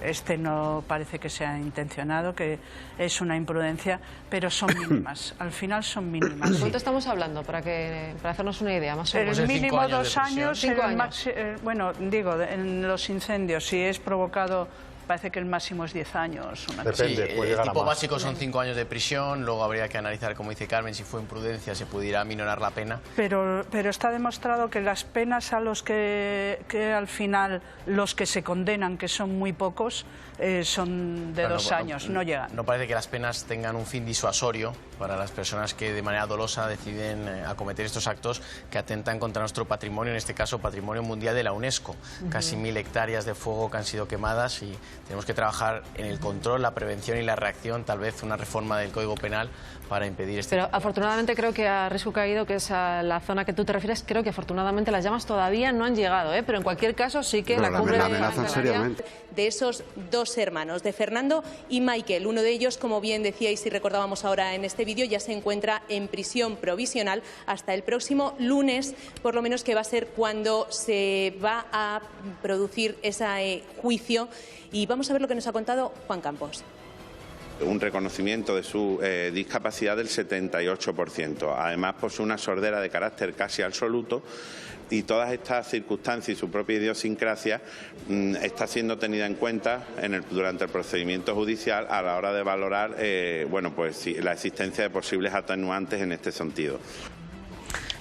este no parece que sea intencionado, que es una imprudencia, pero son mínimas. Al final son mínimas. ¿De cuánto estamos hablando para hacernos una idea más o menos? El mínimo 2 años, bueno, digo, en los incendios, si es provocado, parece que el máximo es 10 años. Depende, puede llegar a más. El tipo básico son 5 años de prisión, luego habría que analizar, como dice Carmen, si fue imprudencia, se pudiera aminorar la pena. Pero está demostrado que las penas a los que al final, los que se condenan, que son muy pocos, son de 2 años, no llegan. No parece que las penas tengan un fin disuasorio para las personas que de manera dolosa deciden acometer estos actos que atentan contra nuestro patrimonio, en este caso Patrimonio Mundial de la UNESCO. Casi 1000 hectáreas de fuego que han sido quemadas y tenemos que trabajar en el control, la prevención y la reacción, tal vez una reforma del Código Penal para impedir este. Pero afortunadamente creo que a Risco Caído, que es a la zona que tú te refieres, creo que afortunadamente las llamas todavía no han llegado, pero en cualquier caso sí que la cumbre amenazan seriamente. De esos 2 hermanos, de Fernando y Michael. Uno de ellos, como bien decíais y recordábamos ahora en este vídeo, ya se encuentra en prisión provisional hasta el próximo lunes, por lo menos, que va a ser cuando se va a producir ese juicio. Y vamos a ver lo que nos ha contado Juan Campos. Un reconocimiento de su discapacidad del 78%. Además, posee una sordera de carácter casi absoluto y todas estas circunstancias y su propia idiosincrasia está siendo tenida en cuenta durante el procedimiento judicial a la hora de valorar la existencia de posibles atenuantes en este sentido.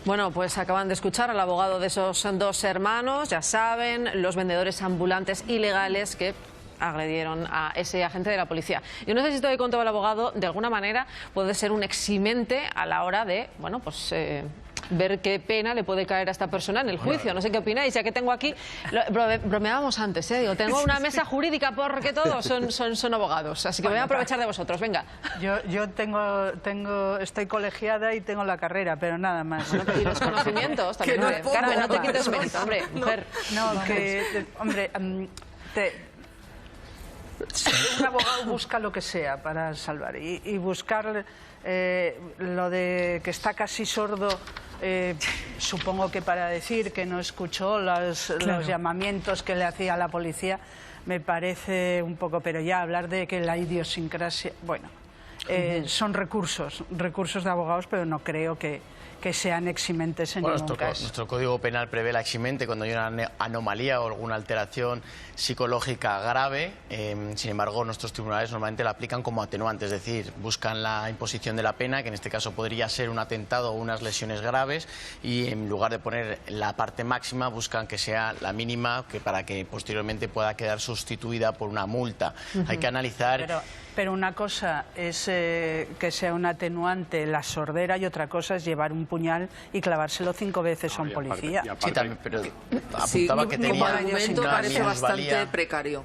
Bueno, pues acaban de escuchar al abogado de esos 2 hermanos, ya saben, los vendedores ambulantes ilegales que agredieron a ese agente de la policía. Yo no sé si esto que contaba el abogado, de alguna manera, puede ser un eximente a la hora de, ver qué pena le puede caer a esta persona en el juicio. No sé qué opináis, ya que tengo aquí, bromeábamos antes, digo, tengo una mesa jurídica porque todos son abogados, así que me voy a aprovechar de vosotros, venga. Yo estoy colegiada y tengo la carrera, pero nada más. Bueno, y los conocimientos también. Carmen, no te quites mérito, hombre, mujer. Un abogado busca lo que sea para salvar y buscar lo de que está casi sordo, supongo que para decir que no escuchó los llamamientos que le hacía la policía, me parece un poco, pero ya hablar de que la idiosincrasia, son recursos de abogados, pero no creo que sean eximentes en ningún caso. Nuestro Código Penal prevé la eximente cuando hay una anomalía o alguna alteración psicológica grave. Sin embargo, nuestros tribunales normalmente la aplican como atenuante, es decir, buscan la imposición de la pena, que en este caso podría ser un atentado o unas lesiones graves, y en lugar de poner la parte máxima, buscan que sea la mínima, para que posteriormente pueda quedar sustituida por una multa. Hay que analizar... Pero una cosa es que sea un atenuante la sordera y otra cosa es llevar un puñal y clavárselo 5 veces a un policía. Sí, también, pero apuntaba que tenía un argumento parece bastante precario.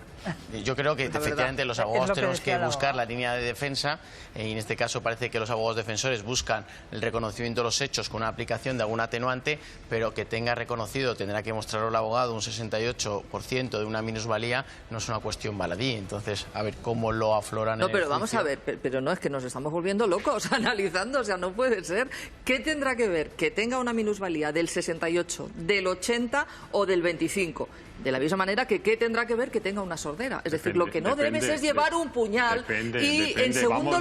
Yo creo que efectivamente los abogados tenemos que buscar la línea de defensa, y en este caso parece que los abogados defensores buscan el reconocimiento de los hechos con una aplicación de algún atenuante, pero que tenga reconocido, tendrá que mostrarlo el abogado, un 68% de una minusvalía, no es una cuestión baladí. Entonces, a ver cómo lo afloran. No, pero vamos a ver, pero no, es que nos estamos volviendo locos analizando, o sea, no puede ser. ¿Qué tendrá que ver que tenga una minusvalía del 68, del 80 o del 25? De la misma manera que ¿qué tendrá que ver que tenga una sordera? Es decir, lo que no debes es llevar un puñal y en segundo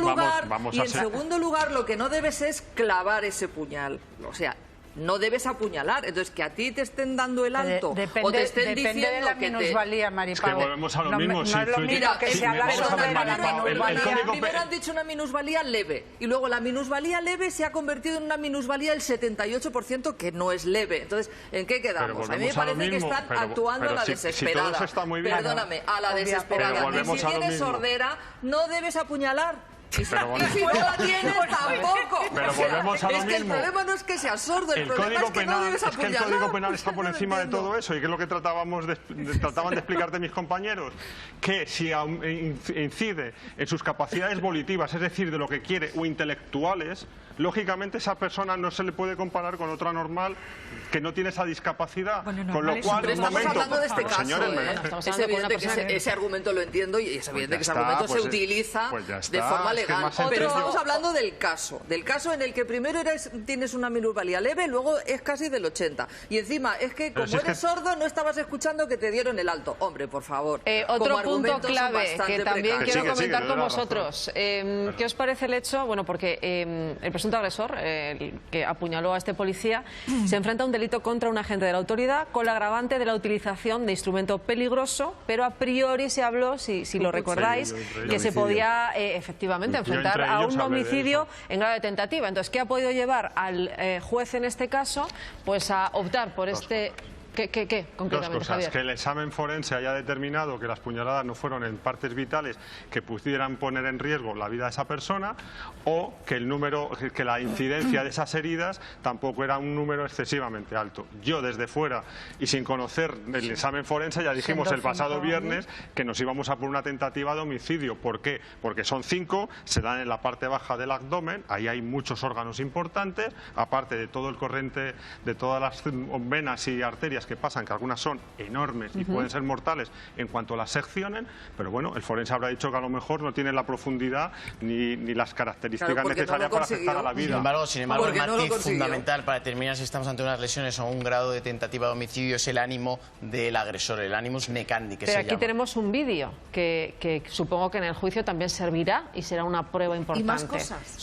lugar lo que no debes es clavar ese puñal. O sea, no debes apuñalar. Entonces, que a ti te estén dando el alto o te estén diciendo de la que minusvalía, Maripaz. Es que volvemos a lo mismo. No es lo mismo que se habla sobre la minusvalía. Primero han dicho una minusvalía leve y luego la minusvalía leve se ha convertido en una minusvalía del 78%, que no es leve. Entonces, ¿en qué quedamos? A mí me parece que están actuando a la desesperada. Perdóname, a la desesperada. Y si tienes sordera, no debes apuñalar. Y si no la tienes, tampoco. Pero volvemos a lo mismo. Es que el problema no es que seas sordo, el problema es que no debes apuñalar. Es que el Código Penal está por encima de todo eso, y que es lo que trataban de explicarte mis compañeros, que si incide en sus capacidades volitivas, es decir, de lo que quiere, o intelectuales, lógicamente esa persona no se le puede comparar con otra normal que no tiene esa discapacidad. Bueno, con lo cual, estamos hablando de este caso, señores, es evidente que ese argumento lo entiendo y es evidente que ese argumento se utiliza de forma legal. Pero estamos hablando del caso en el que primero tienes una minusvalía leve, luego es casi del 80. Y encima es que como eres sordo no estabas escuchando que te dieron el alto. Hombre, por favor. Otro punto clave que también quiero comentar con vosotros. ¿Qué os parece el hecho? Bueno, porque el presunto agresor, el que apuñaló a este policía, se enfrenta a un delito contra un agente de la autoridad con la agravante de la utilización de instrumento peligroso, pero a priori se habló, si lo recordáis, que se podía efectivamente enfrentar a un homicidio en grado de tentativa. Entonces, ¿qué ha podido llevar al juez en este caso? Pues a optar por este... ¿Qué concretamente, Dos cosas, Javier? que el examen forense haya determinado que las puñaladas no fueron en partes vitales que pudieran poner en riesgo la vida de esa persona, o que la incidencia de esas heridas tampoco era un número excesivamente alto. Yo desde fuera y sin conocer el examen forense ya dijimos el pasado viernes que nos íbamos a por una tentativa de homicidio. ¿Por qué? Porque son 5, se dan en la parte baja del abdomen, ahí hay muchos órganos importantes, aparte de todo el corriente, de todas las venas y arterias que pasan, que algunas son enormes y pueden ser mortales en cuanto las seccionen, pero bueno, el forense habrá dicho que a lo mejor no tiene la profundidad ni las características necesarias para afectar a la vida. Sin embargo, el matiz fundamental para determinar si estamos ante unas lesiones o un grado de tentativa de homicidio es el ánimo del agresor, el animus necandi, que se llama. Pero aquí tenemos un vídeo que supongo que en el juicio también servirá y será una prueba importante.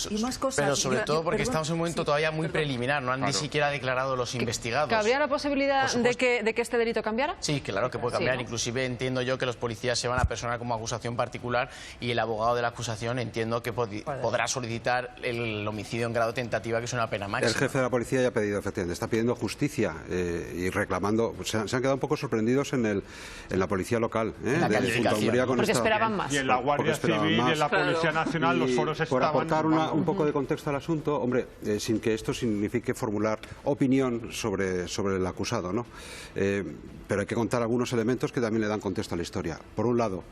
Y más cosas. Pero sobre todo porque estamos en un momento todavía muy preliminar, no han ni siquiera declarado los investigados. ¿Cabría la posibilidad de que este delito cambiara? Sí, claro que puede cambiar. Sí, ¿no? Inclusive entiendo yo que los policías se van a personar como acusación particular y el abogado de la acusación entiendo que podrá solicitar el homicidio en grado de tentativa, que es una pena máxima. El jefe de la policía ya ha pedido, efectivamente, está pidiendo justicia y reclamando. Se han quedado un poco sorprendidos en la policía local. La calificación. Porque esperaban más. Y en la Guardia Civil y en la Policía Nacional los foros estaban... Por aportar un poco de contexto al asunto, hombre, sin que esto signifique formular opinión sobre el acusado, ¿no? Pero hay que contar algunos elementos que también le dan contexto a la historia. Por un lado,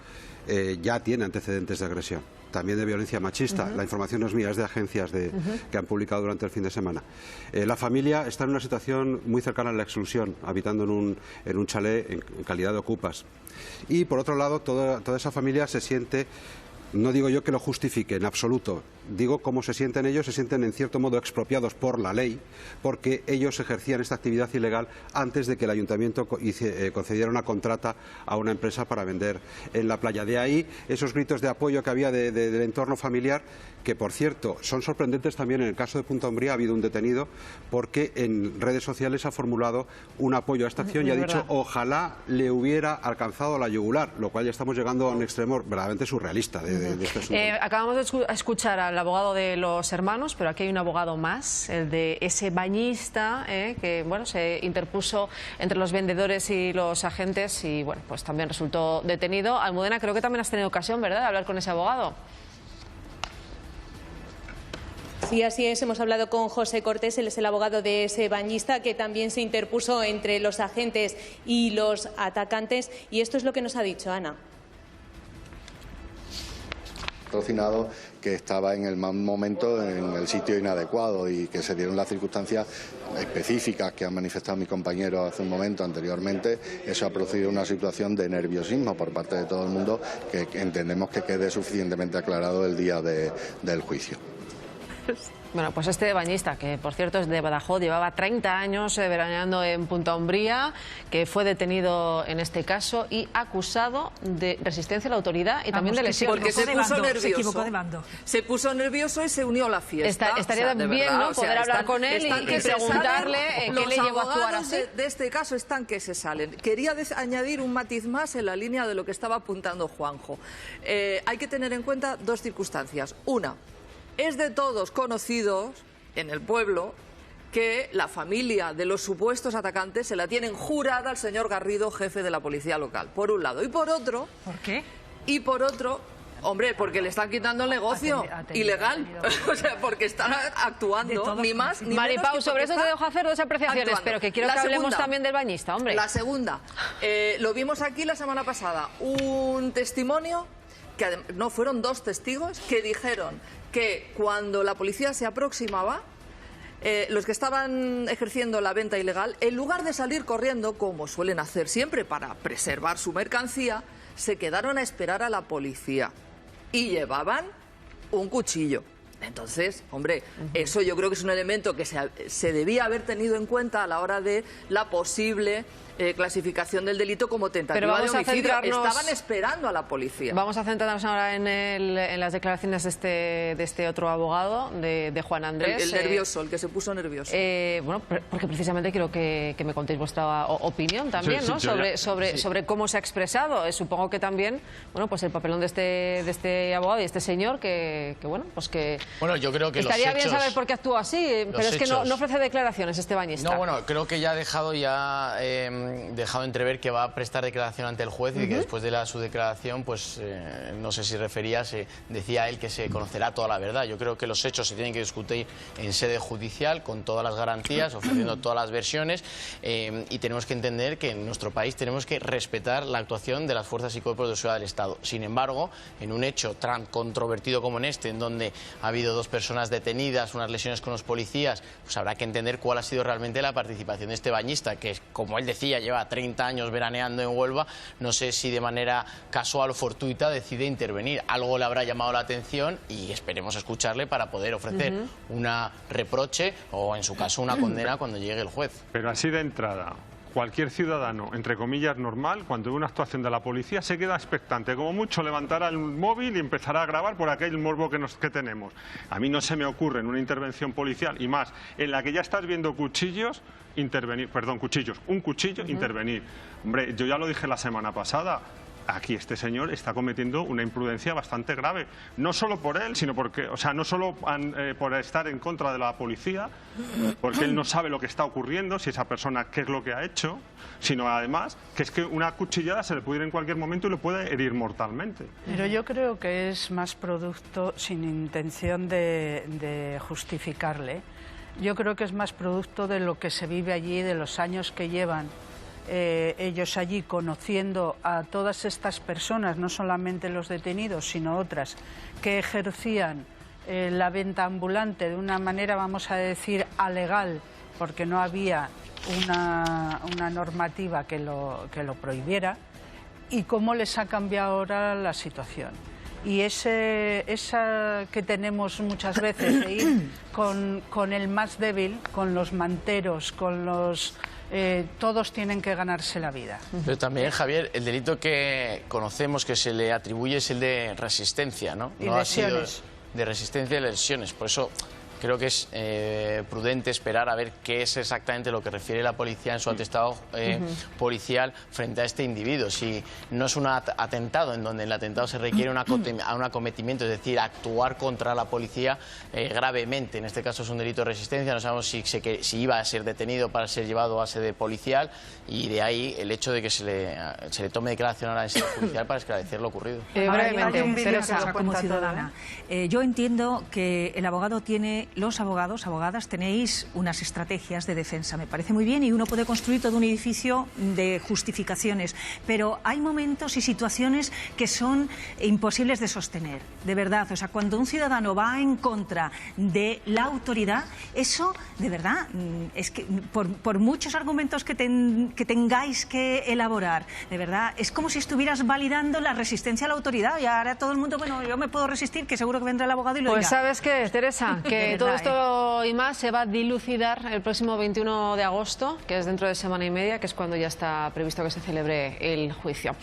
ya tiene antecedentes de agresión, también de violencia machista. La información no es mía, es de agencias que han publicado durante el fin de semana. La familia está en una situación muy cercana a la exclusión, habitando en un chalet en calidad de ocupas. Y por otro lado, toda esa familia se siente... No digo yo que lo justifique en absoluto, digo cómo se sienten ellos, se sienten en cierto modo expropiados por la ley, porque ellos ejercían esta actividad ilegal antes de que el ayuntamiento concediera una contrata a una empresa para vender en la playa. De ahí esos gritos de apoyo que había del entorno familiar, que por cierto son sorprendentes también. En el caso de Punta Umbría ha habido un detenido porque en redes sociales ha formulado un apoyo a esta acción y ha dicho ojalá le hubiera alcanzado la yugular, lo cual ya estamos llegando a un extremo verdaderamente surrealista de este asunto. Acabamos de escuchar al abogado de los hermanos, pero aquí hay un abogado más, el de ese bañista que bueno, se interpuso entre los vendedores y los agentes y bueno, pues también resultó detenido. Almudena, creo que también has tenido ocasión, ¿verdad?, de hablar con ese abogado. Sí, así es. Hemos hablado con José Cortés, él es el abogado de ese bañista que también se interpuso entre los agentes y los atacantes. Y esto es lo que nos ha dicho Ana. Patrocinado que estaba en el mal momento, en el sitio inadecuado, y que se dieron las circunstancias específicas que han manifestado mi compañero hace un momento anteriormente. Eso ha producido una situación de nerviosismo por parte de todo el mundo que entendemos que quede suficientemente aclarado el día del juicio. Bueno, pues este bañista, que por cierto es de Badajoz, llevaba 30 años veraneando en Punta Umbría, que fue detenido en este caso y acusado de resistencia a la autoridad y también de lesión. Porque se puso nervioso. Se equivocó de bando. Se puso nervioso y se unió a la fiesta. Estaría bien, ¿no?, poder hablar con él y preguntarle qué le llevó a actuar así. De este caso están que se salen. Quería añadir un matiz más en la línea de lo que estaba apuntando Juanjo. Hay que tener en cuenta dos circunstancias. Una, es de todos conocidos en el pueblo que la familia de los supuestos atacantes se la tienen jurada al señor Garrido, jefe de la policía local, por un lado. Y por otro... ¿Por qué? Y por otro... Hombre, porque le están quitando el negocio ilegal. O sea, porque están actuando, ni más ni menos. Maripau, sobre eso te dejo hacer dos apreciaciones, pero que quiero que hablemos también del bañista, hombre. La segunda, lo vimos aquí la semana pasada, un testimonio que no, fueron 2 testigos que dijeron que cuando la policía se aproximaba, los que estaban ejerciendo la venta ilegal, en lugar de salir corriendo, como suelen hacer siempre para preservar su mercancía, se quedaron a esperar a la policía y llevaban un cuchillo. Entonces, hombre, eso yo creo que es un elemento que se debía haber tenido en cuenta a la hora de la posible clasificación del delito como tentativa de homicidio. Estaban esperando a la policía. Vamos a centrarnos ahora en las declaraciones de este otro abogado, de Juan Andrés. El nervioso, el que se puso nervioso. Bueno, porque precisamente quiero que me contéis vuestra opinión también, ¿no? Sobre cómo se ha expresado. Supongo que también, bueno, pues el papelón de este abogado y este señor bueno, pues que... Bueno, yo creo que estaría bien saber por qué actúa así, pero es que no ofrece declaraciones este bañista. No, bueno, creo que ya ha dejado entrever que va a prestar declaración ante el juez y que después de su declaración, pues no sé si decía él que se conocerá toda la verdad. Yo creo que los hechos se tienen que discutir en sede judicial con todas las garantías, ofreciendo todas las versiones, y tenemos que entender que en nuestro país tenemos que respetar la actuación de las fuerzas y cuerpos de seguridad del Estado. Sin embargo, en un hecho tan controvertido como en este, en donde ha habido 2 personas detenidas, unas lesiones con los policías, pues habrá que entender cuál ha sido realmente la participación de este bañista, que, como él decía, lleva 30 años veraneando en Huelva. No sé si de manera casual o fortuita decide intervenir. Algo le habrá llamado la atención y esperemos escucharle para poder ofrecer una reproche o, en su caso, una condena cuando llegue el juez. Pero así de entrada, cualquier ciudadano, entre comillas, normal, cuando ve una actuación de la policía se queda expectante. Como mucho levantará el móvil y empezará a grabar por aquel morbo que tenemos. A mí no se me ocurre en una intervención policial, y más en la que ya estás viendo cuchillos, intervenir. Hombre, yo ya lo dije la semana pasada. Aquí este señor está cometiendo una imprudencia bastante grave, no solo por él, sino porque, no solo por estar en contra de la policía, porque él no sabe lo que está ocurriendo, si esa persona qué es lo que ha hecho, sino además que es que una cuchillada se le puede ir en cualquier momento y le puede herir mortalmente. Pero yo creo que es más producto, sin intención de justificarle, yo creo que es más producto de lo que se vive allí, de los años que llevan ellos allí, conociendo a todas estas personas, no solamente los detenidos, sino otras, que ejercían la venta ambulante de una manera, vamos a decir, alegal, porque no había una normativa que lo prohibiera, y cómo les ha cambiado ahora la situación. Y esa que tenemos muchas veces de ir con el más débil, con los manteros, con los... todos tienen que ganarse la vida. Pero también, Javier, el delito que conocemos que se le atribuye es el de resistencia, ¿no? Y lesiones. De resistencia y lesiones. Por eso creo que es prudente esperar a ver qué es exactamente lo que refiere la policía en su atestado policial frente a este individuo. Si no es un atentado en donde el atentado se requiere un acometimiento, es decir, actuar contra la policía gravemente. En este caso es un delito de resistencia. No sabemos si iba a ser detenido para ser llevado a sede policial, y de ahí el hecho de que se le tome declaración ahora en sede judicial para esclarecer lo ocurrido. Brevemente, Teresa, como ciudadana, yo entiendo que el abogado tiene... Los abogados, abogadas, tenéis unas estrategias de defensa, me parece muy bien, y uno puede construir todo un edificio de justificaciones, pero hay momentos y situaciones que son imposibles de sostener, de verdad. O sea, cuando un ciudadano va en contra de la autoridad, eso, de verdad, es que por muchos argumentos que tengáis que elaborar, de verdad, es como si estuvieras validando la resistencia a la autoridad, y ahora todo el mundo, bueno, yo me puedo resistir, que seguro que vendrá el abogado y lo dirá. Pues ¿sabes qué, Teresa? Que todo esto y más se va a dilucidar el próximo 21 de agosto, que es dentro de semana y media, que es cuando ya está previsto que se celebre el juicio.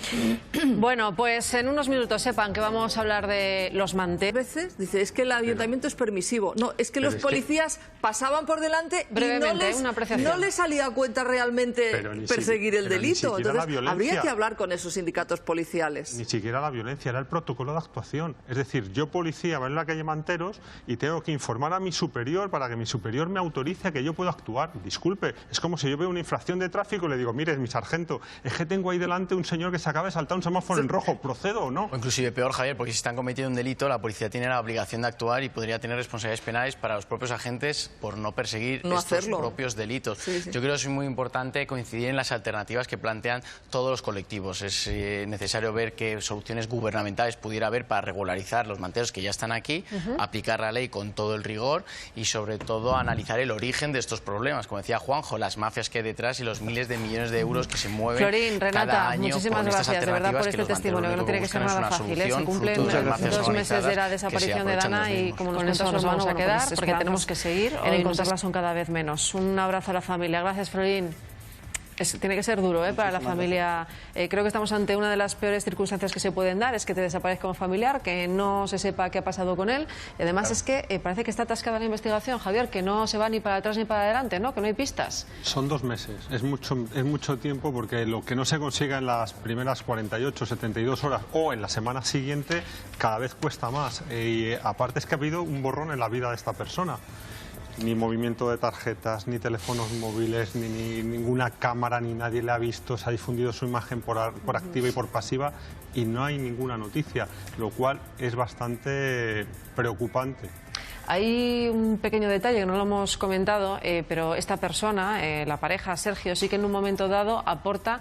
Bueno, pues en unos minutos sepan que vamos a hablar de los manteros. A veces dice, es que el ayuntamiento es permisivo. No, es que los policías pasaban por delante y no les salía a cuenta realmente perseguir el delito. Entonces, habría que hablar con esos sindicatos policiales. Ni siquiera la violencia, era el protocolo de actuación. Es decir, yo, policía, voy en la calle Manteros y tengo que informar a mi mi superior para que mi superior me autorice a que yo pueda actuar. Disculpe, es como si yo veo una infracción de tráfico y le digo, mire, mi sargento, es que tengo ahí delante un señor que se acaba de saltar un semáforo en rojo, ¿procedo o no? O inclusive peor, Javier, porque si están cometiendo un delito, la policía tiene la obligación de actuar y podría tener responsabilidades penales para los propios agentes por no perseguir estos propios delitos. Yo creo que es muy importante coincidir en las alternativas que plantean todos los colectivos. Es necesario ver qué soluciones gubernamentales pudiera haber para regularizar los manteros que ya están aquí, aplicar la ley con todo el rigor y sobre todo analizar el origen de estos problemas. Como decía Juanjo, las mafias que hay detrás y los miles de millones de euros que se mueven Florín, Renata, cada año muchísimas gracias de verdad por este testimonio, que no tiene que ser nada fácil. Se cumplen 2 meses de la desaparición de Dana y como nos cuenta su hermano vamos a quedar porque tenemos que seguir en encontrarla son cada vez menos. Un abrazo a la familia. Gracias, Florín. Tiene que ser duro para la familia. Creo que estamos ante una de las peores circunstancias que se pueden dar, es que te desaparezca un familiar, que no se sepa qué ha pasado con él. Y además es que parece que está atascada la investigación, Javier, que no se va ni para atrás ni para adelante, ¿no? Que no hay pistas. Son 2 meses, es mucho tiempo, porque lo que no se consiga en las primeras 48, 72 horas o en la semana siguiente, cada vez cuesta más. Y aparte es que ha habido un borrón en la vida de esta persona. Ni movimiento de tarjetas, ni teléfonos móviles, ni ninguna cámara, ni nadie le ha visto. Se ha difundido su imagen por activa y por pasiva y no hay ninguna noticia, lo cual es bastante preocupante. Hay un pequeño detalle que no lo hemos comentado, pero esta persona, la pareja, Sergio, sí que en un momento dado aporta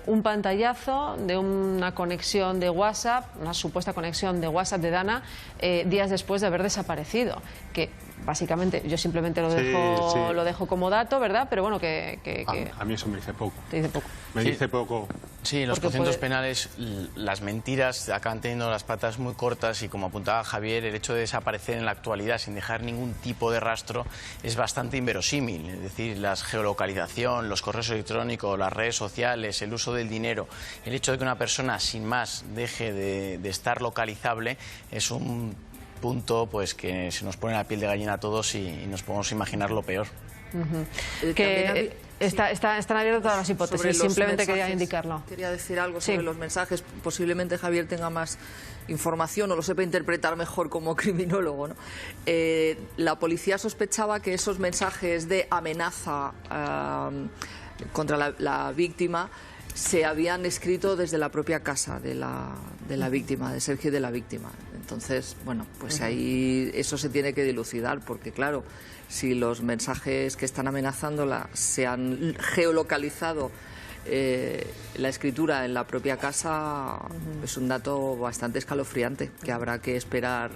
un pantallazo de una conexión de WhatsApp, una supuesta conexión de WhatsApp de Dana, días después de haber desaparecido, que básicamente yo simplemente lo dejo como dato, ¿verdad? Pero bueno, A mí eso me dice poco. ¿Te dice poco? Me dice poco. Sí, en los procedimientos penales las mentiras acaban teniendo las patas muy cortas y, como apuntaba Javier, el hecho de desaparecer en la actualidad sin dejar ningún tipo de rastro es bastante inverosímil. Es decir, la geolocalización, los correos electrónicos, las redes sociales, el uso del dinero, el hecho de que una persona sin más deje de estar localizable es un punto pues que se nos pone la piel de gallina a todos y nos podemos imaginar lo peor. Están abiertas todas las hipótesis, simplemente quería indicarlo. Quería decir algo sobre los mensajes, posiblemente Javier tenga más información o lo sepa interpretar mejor como criminólogo, ¿no? La policía sospechaba que esos mensajes de amenaza contra la víctima se habían escrito desde la propia casa de la víctima, de Sergio y de la víctima. Entonces, bueno, pues ahí eso se tiene que dilucidar, porque claro, si los mensajes que están amenazándola se han geolocalizado la escritura en la propia casa, es un dato bastante escalofriante que habrá que esperar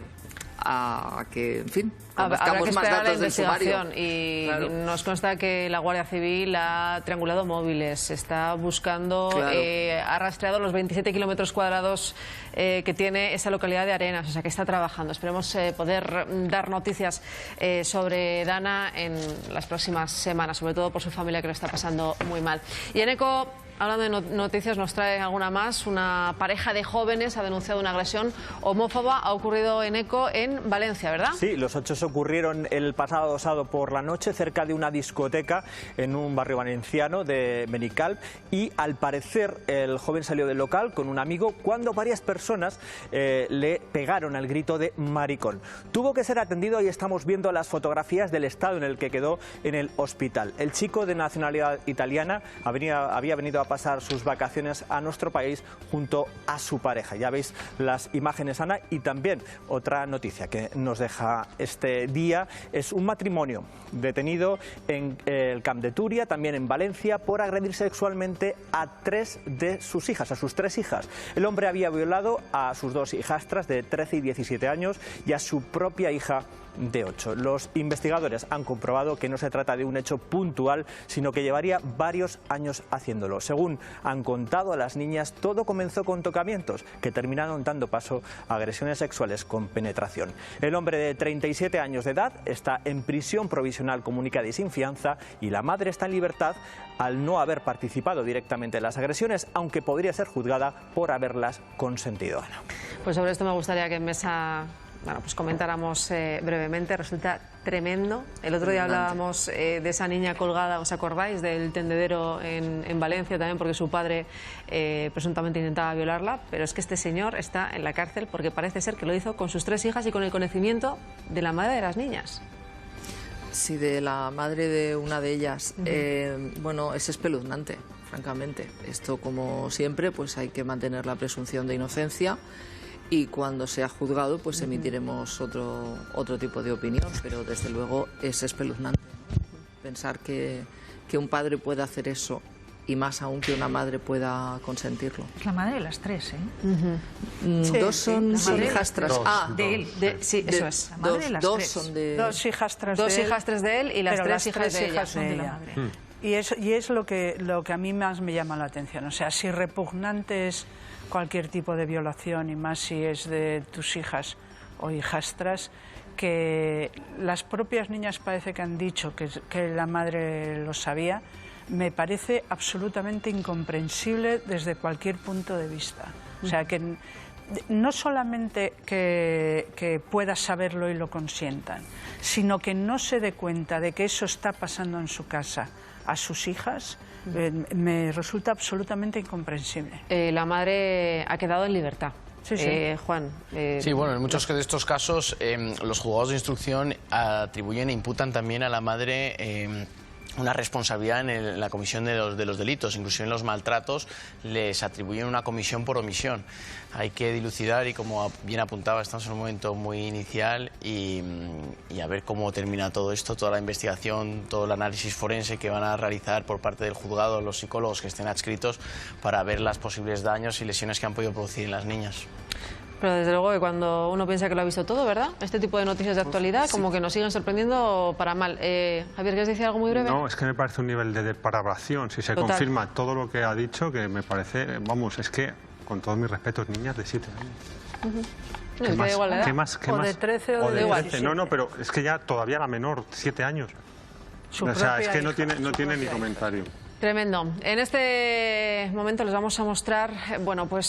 a que, en fin, conozcamos más datos del sumario. Y nos consta que la Guardia Civil ha triangulado móviles, está buscando, ha rastreado los 27 kilómetros cuadrados que tiene esa localidad de Arenas, o sea que está trabajando. Esperemos poder dar noticias sobre Dana en las próximas semanas, sobre todo por su familia, que lo está pasando muy mal. Y Eneco, hablando de noticias, nos trae alguna más. Una pareja de jóvenes ha denunciado una agresión homófoba. Ha ocurrido en Eco, en Valencia, ¿verdad? Sí, los hechos ocurrieron el pasado sábado por la noche cerca de una discoteca en un barrio valenciano de Benicalp y al parecer el joven salió del local con un amigo cuando varias personas le pegaron al grito de maricón. Tuvo que ser atendido y estamos viendo las fotografías del estado en el que quedó en el hospital. El chico de nacionalidad italiana había venido a pasar sus vacaciones a nuestro país junto a su pareja. Ya veis las imágenes, Ana, y también otra noticia que nos deja este día es un matrimonio detenido en el Camp de Túria, también en Valencia, por agredir sexualmente a 3 de sus hijas, a sus 3 hijas. El hombre había violado a sus 2 hijastras de 13 y 17 años y a su propia hija de 8. Los investigadores han comprobado que no se trata de un hecho puntual, sino que llevaría varios años haciéndolo. Según han contado a las niñas, todo comenzó con tocamientos que terminaron dando paso a agresiones sexuales con penetración. El hombre de 37 años de edad está en prisión provisional comunicada y sin fianza, y la madre está en libertad al no haber participado directamente en las agresiones, aunque podría ser juzgada por haberlas consentido. Pues sobre esto me gustaría que en mesa bueno, pues comentáramos brevemente. Resulta tremendo. El otro día hablábamos de esa niña colgada, ¿os acordáis? Del tendedero en Valencia también, porque su padre presuntamente intentaba violarla, pero es que este señor está en la cárcel porque parece ser que lo hizo con sus 3 hijas y con el conocimiento de la madre de las niñas. Sí, de la madre de una de ellas. Bueno, es espeluznante, francamente. Esto, como siempre, pues hay que mantener la presunción de inocencia y cuando sea juzgado, pues emitiremos otro tipo de opinión, pero desde luego es espeluznante, ¿no? Pensar que un padre pueda hacer eso y más aún que una madre pueda consentirlo. Es la madre de las 3, ¿eh? Dos son hijastras. De él. Sí, eso es. La madre de las 3. Son de... 2 hijastras de él. 2 hijastras de él y las 3 hijas de ella. Son de la madre. Y es lo que a mí más me llama la atención. O sea, si repugnante es cualquier tipo de violación, y más si es de tus hijas o hijastras, que las propias niñas parece que han dicho que la madre lo sabía, me parece absolutamente incomprensible desde cualquier punto de vista. O sea, que no solamente que pueda saberlo y lo consientan, sino que no se dé cuenta de que eso está pasando en su casa a sus hijas, me resulta absolutamente incomprensible. La madre ha quedado en libertad. Sí, sí. Juan. Sí, bueno, en muchos de estos casos los juzgados de instrucción atribuyen e imputan también a la madre una responsabilidad en la comisión de los delitos, inclusive en los maltratos les atribuyen una comisión por omisión. Hay que dilucidar y, como bien apuntaba, estamos en un momento muy inicial y a ver cómo termina todo esto, toda la investigación, todo el análisis forense que van a realizar por parte del juzgado los psicólogos que estén adscritos para ver los posibles daños y lesiones que han podido producir en las niñas. Pero desde luego que cuando uno piensa que lo ha visto todo, ¿verdad? Este tipo de noticias de actualidad como que nos siguen sorprendiendo para mal. Javier, ¿quieres decir algo muy breve? No, es que me parece un nivel de depravación. Si se confirma todo lo que ha dicho, que me parece, vamos, es que, con todos mis respetos, niñas de 7 años. ¿Qué más? Igual, ¿verdad? ¿Qué más? O de 13 o de 13. No, pero es que ya todavía la menor, 7 años. O sea, es que no tiene ni comentario. Tremendo. En este momento les vamos a mostrar, bueno, pues